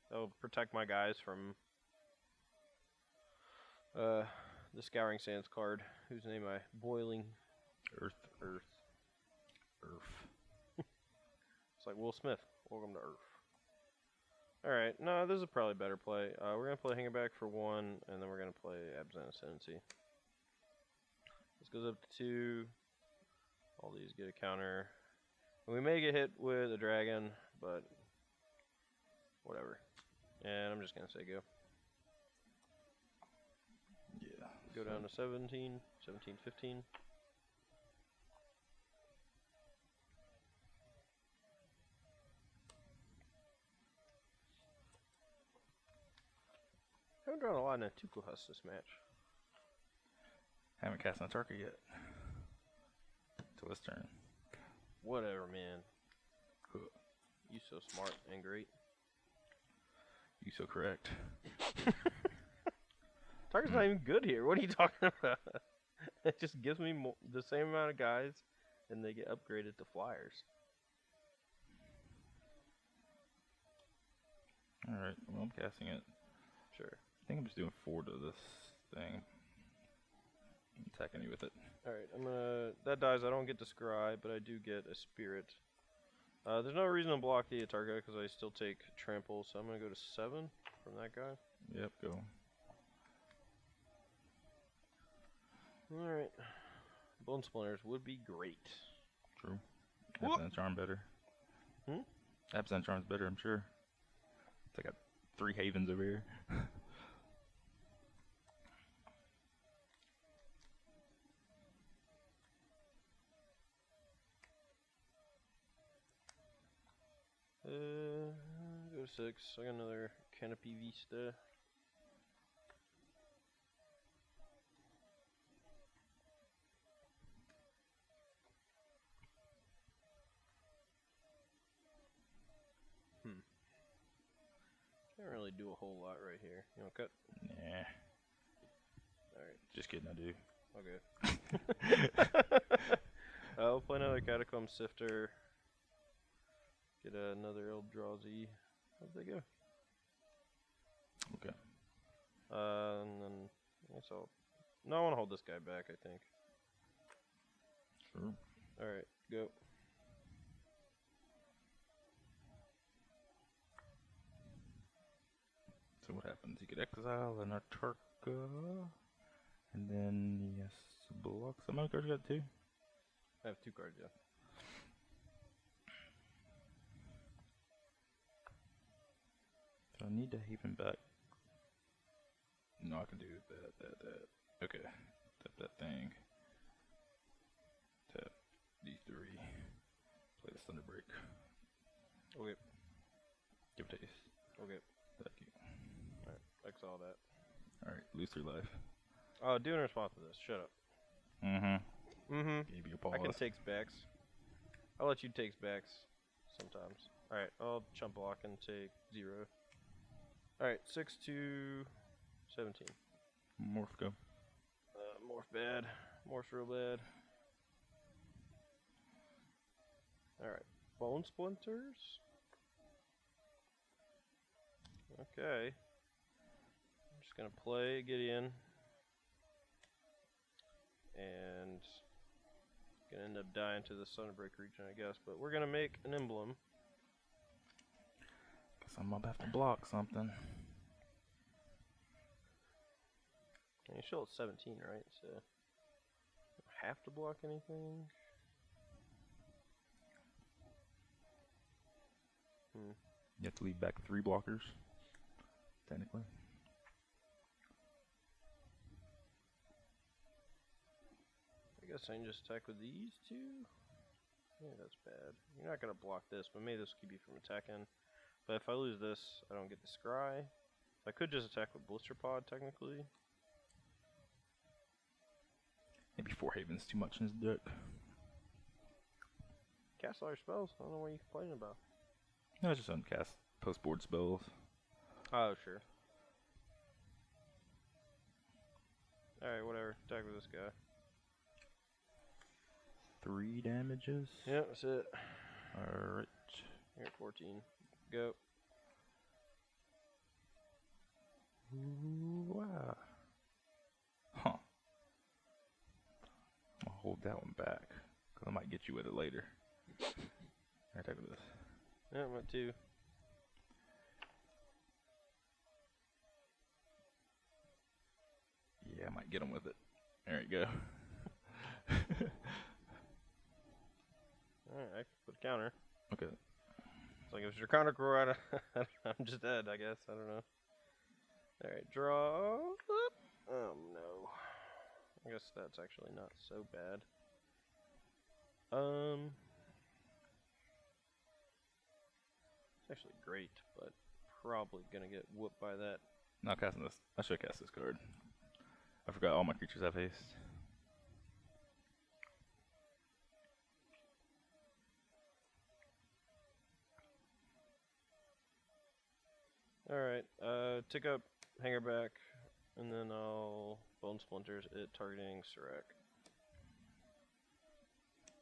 S1: That'll protect my guys from the Scouring Sands card, whose name I boiling
S2: Earth.
S1: It's like Will Smith. Welcome to Earth. Alright, no, this is probably a better play. We're going to play Hanging Back for 1, and then we're going to play Absent Ascendancy. This goes up to 2. All these get a counter. We may get hit with a dragon, but whatever. And I'm just going to say go.
S2: Yeah.
S1: Go down to 17, 17, 15. I haven't drawn a lot in a Tukuhus this match.
S2: Haven't cast an Atarka yet. Till this turn.
S1: Whatever, man. You so smart and great.
S2: You so correct.
S1: Target's not even good here. What are you talking about? It just gives me the same amount of guys, and they get upgraded to flyers.
S2: Alright, well, I'm casting it.
S1: Sure.
S2: I think I'm just doing 4 to this thing. I'm attacking you with it.
S1: Alright, I'm gonna... That dies, I don't get to scry, but I do get a spirit. There's no reason to block the Atarka, because I still take trample, so I'm gonna go to 7 from that guy.
S2: Yep, go.
S1: Alright. Bone Splinters would be great.
S2: True. Absent Charm better. Absent Charm's better, I'm sure. I got 3 Havens over here.
S1: Go 6. I got another Canopy Vista. Can't really do a whole lot right here. You want to cut?
S2: Nah.
S1: Alright.
S2: Just kidding, I do.
S1: Okay. We'll play another Catacomb Sifter. Get another Eldrazi. How'd they go?
S2: Okay.
S1: And then I guess I'll. No, I want to hold this guy back, I think.
S2: Sure.
S1: Alright, go.
S2: So what happens? You get exile and a Tarka. And then yes, blocks. How many cards you got? 2?
S1: I have 2 cards, yeah.
S2: So I need to haven back. No, I can do that. Okay. Tap that thing. Tap these 3. Play the Thunderbreak.
S1: Okay.
S2: Give a taste.
S1: Okay.
S2: Thank you.
S1: Alright, exile that.
S2: Alright, lose 3 life.
S1: Oh, do in response to this. Shut up.
S2: Gave you a pause.
S1: I can takes backs. I'll let you takes backs sometimes. Alright, I'll chump block and take 0. Alright, 6 to 17.
S2: Morph go.
S1: Morph bad. Morph's real bad. Alright, Bone Splinters. Okay. I'm just gonna play Gideon. And gonna end up dying to the Sunbreak region, I guess. But we're gonna make an emblem.
S2: Guess I'm gonna have to block something.
S1: And you're still at 17, right? So don't have to block anything.
S2: You have to leave back 3 blockers, technically.
S1: I guess I can just attack with these 2. Yeah, that's bad. You're not gonna block this, but maybe this will keep you from attacking. But if I lose this, I don't get the scry. I could just attack with Blister Pod, technically.
S2: Maybe 4 Haven's too much in his deck.
S1: Cast all your spells. I don't know what you're complaining about.
S2: No, it's just uncast post board spells.
S1: Oh, sure. Alright, whatever. Attack with this guy.
S2: 3 damages.
S1: Yep, that's it.
S2: Alright.
S1: You're at 14. Go.
S2: Ooh, wow. Huh. I'll hold that one back, because I might get you with it later. Alright, take this.
S1: Yep, I'm at 2.
S2: Yeah, I might get him with it. There you go.
S1: Alright, I can put a counter.
S2: Okay.
S1: It's like if it's your counter grow out, I'm just dead, I guess. I don't know. Alright, draw. Oh no. I guess that's actually not so bad. It's actually great, but probably gonna get whooped by that.
S2: Not casting this. I should cast this card. I forgot all my creatures have haste.
S1: Alright, tick up, hanger back, and then I'll Bone Splinters it targeting Serac.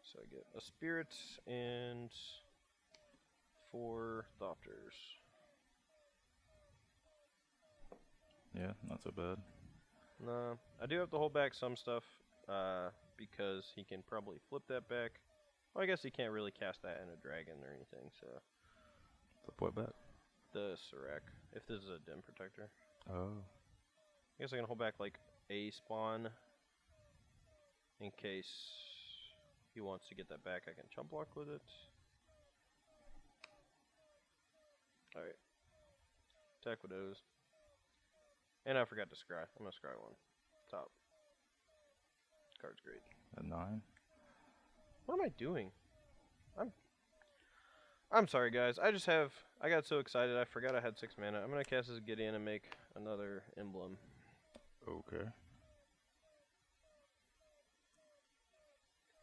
S1: So I get a Spirit and 4 Thopters.
S2: Yeah, not so bad.
S1: Nah, I do have to hold back some stuff, because he can probably flip that back. Well, I guess he can't really cast that in a dragon or anything, so.
S2: Flip what back?
S1: The Serac, if this is a Dim Protector.
S2: Oh.
S1: I guess I can hold back like a spawn in case he wants to get that back. I can chump block with it. Alright. Attack with those. And I forgot to scry. I'm gonna scry 1. Top. Card's great.
S2: A 9.
S1: What am I doing? I'm sorry, guys. I got so excited I forgot I had 6 mana. I'm gonna cast this Gideon and make another emblem.
S2: Okay.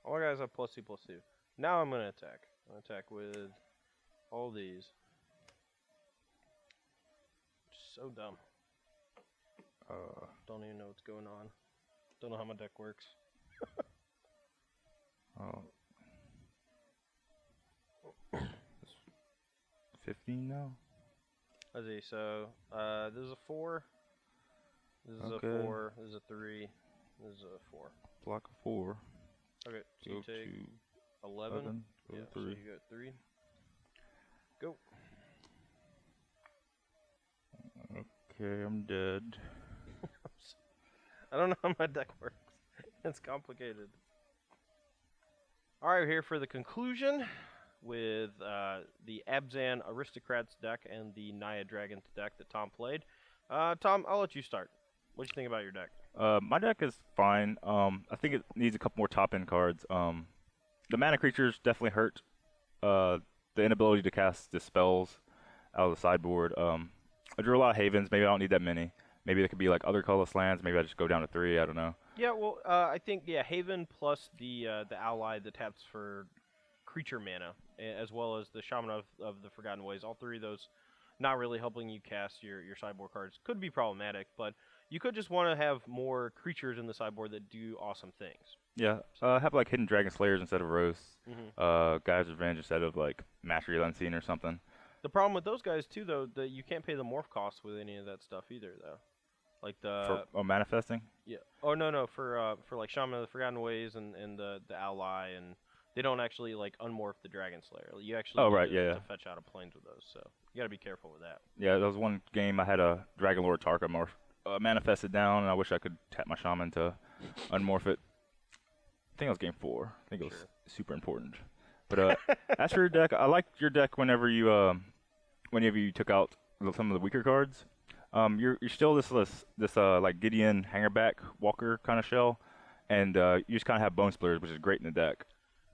S1: All guys have +2/+2. Now I'm gonna attack. I'm gonna attack with all these. So dumb. Don't even know what's going on. Don't know how my deck works.
S2: Oh. 15 now?
S1: Let's see, so this is a 4. This is
S2: Okay.
S1: a 4. This is a 3. This is a 4.
S2: Block of 4.
S1: Okay, so
S2: Go
S1: you take
S2: to
S1: 11.
S2: 11. Go
S1: Yeah,
S2: to
S1: so
S2: 3.
S1: you go 3. Go.
S2: Okay, I'm dead.
S1: I don't know how my deck works. It's complicated. Alright, we're here for the conclusion with the Abzan Aristocrats deck and the Naya Dragons deck that Tom played. Tom, I'll let you start. What do you think about your deck?
S2: My deck is fine. I think it needs a couple more top-end cards. The mana creatures definitely hurt. The inability to cast the spells out of the sideboard. I drew a lot of Havens. Maybe I don't need that many. Maybe there could be like other colorless lands. Maybe I just go down to 3. I don't know.
S1: Yeah, well, I think Haven plus the ally that taps for creature mana, as well as the Shaman of the Forgotten Ways. All 3 of those not really helping you cast your sideboard cards could be problematic, but you could just want to have more creatures in the sideboard that do awesome things.
S2: Yeah, have like Hidden Dragon Slayers instead of Roasts. Guy's Revenge instead of like Mastery of the Unseen or something.
S1: The problem with those guys too, though, that you can't pay the morph costs with any of that stuff either, though. Like the
S2: For manifesting?
S1: yeah. Oh no, for like Shaman of the Forgotten Ways and the ally, and they don't actually like unmorph the Dragon Slayer. You actually need to fetch out a plains with those, so you gotta be careful with that.
S2: Yeah, there was one game I had a Dragon Lord Tarka morph manifested down, and I wish I could tap my Shaman to unmorph it. I think it was game 4. I think it was super important. But as for your deck, I liked your deck whenever you took out some of the weaker cards. You're still this like Gideon Hangerback Walker kind of shell, and you just kind of have Bone Splitters, which is great in the deck.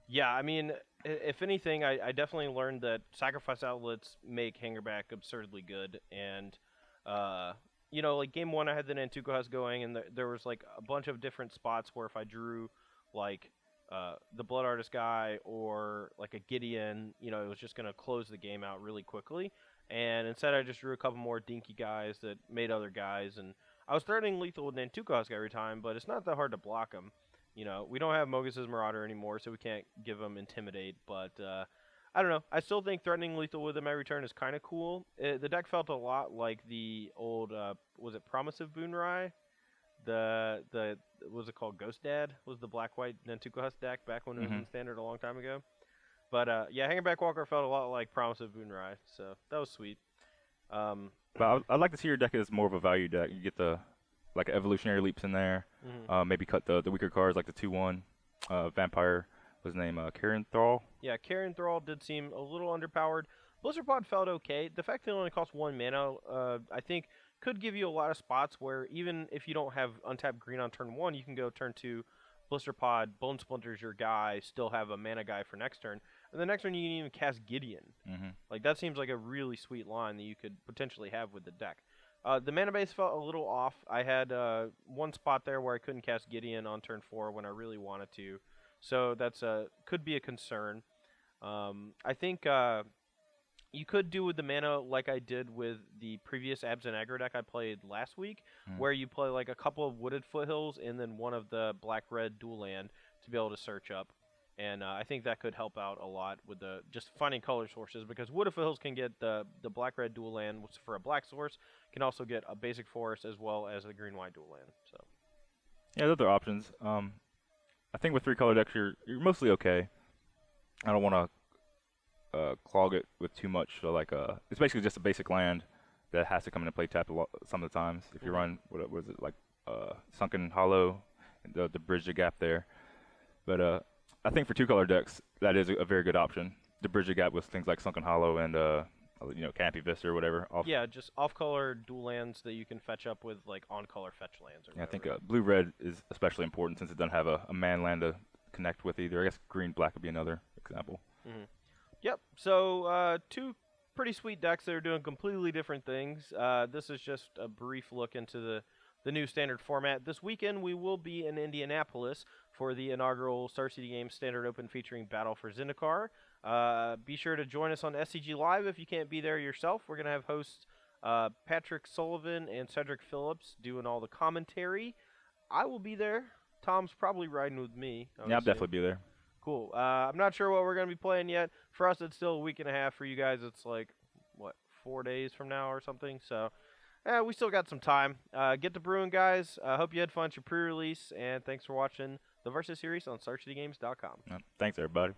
S1: Yeah, I mean, if anything, I definitely learned that sacrifice outlets make Hangerback absurdly good, and you know, like game 1, I had the Nantuko House going, and there was like a bunch of different spots where if I drew like the Blood Artist guy or like a Gideon, you know, it was just gonna close the game out really quickly. And instead, I just drew a couple more dinky guys that made other guys, and I was threatening lethal with Nantuko Husk every time, but it's not that hard to block them. You know, we don't have Mogus's Marauder anymore, so we can't give him Intimidate, but I don't know. I still think threatening lethal with him every turn is kind of cool. The deck felt a lot like the old, was it Promissive Boonrai? What was it called? Ghost Dad was the black-white Nantuko Husk deck back when it was in Standard a long time ago. But yeah, Hangerback Walker felt a lot like Promise of Boonrai, so that was sweet.
S2: But I'd like to see your deck as more of a value deck. You get the like evolutionary leaps in there. Maybe cut the weaker cards like the 2/1 vampire. Was his name Karen Thrall?
S1: Yeah, Karen Thrall did seem a little underpowered. Blizzard Pod felt okay. The fact that it only costs 1 mana, I think, could give you a lot of spots where even if you don't have untapped green on turn 1, you can go turn 2. Blister Pod, Bone Splinter's your guy, still have a mana guy for next turn. And the next turn you can even cast Gideon. Like that seems like a really sweet line that you could potentially have with the deck. The mana base felt a little off. I had one spot there where I couldn't cast Gideon on turn 4 when I really wanted to. So that's could be a concern. I think you could do with the mana like I did with the previous Abs and Aggro deck I played last week, where you play like a couple of Wooded Foothills and then one of the black-red dual land to be able to search up. And I think that could help out a lot with the just finding color sources, because Wooded Foothills can get the black-red dual land for a black source, can also get a basic forest as well as a green-white dual land. So
S2: yeah, those are options. I think with 3-color decks you're mostly okay. I don't want to clog it with too much. So like it's basically just a basic land that has to come into play tap some of the times. If you run what was it like Sunken Hollow, the bridge the gap there. But I think for 2-color decks that is a very good option. To bridge the gap with things like Sunken Hollow and Canopy Vista or whatever.
S1: Yeah, just off-color dual lands that you can fetch up with like on-color fetch lands. Or
S2: yeah, I think blue-red is especially important since it doesn't have a man land to connect with either. I guess green-black would be another example.
S1: Yep. So two pretty sweet decks that are doing completely different things. This is just a brief look into the new standard format. This weekend we will be in Indianapolis for the inaugural Star City Games Standard Open featuring Battle for Zendikar. Be sure to join us on SCG Live if you can't be there yourself. We're going to have hosts Patrick Sullivan and Cedric Phillips doing all the commentary. I will be there. Tom's probably riding with me.
S2: Yeah, I'll definitely be there.
S1: Cool. I'm not sure what we're going to be playing yet. For us, it's still a week and a half. For you guys, it's like, 4 days from now or something. So, we still got some time. Get to brewing, guys. Hope you had fun at your pre-release, and thanks for watching the Versus series on StarCityGames.com.
S2: Thanks, everybody.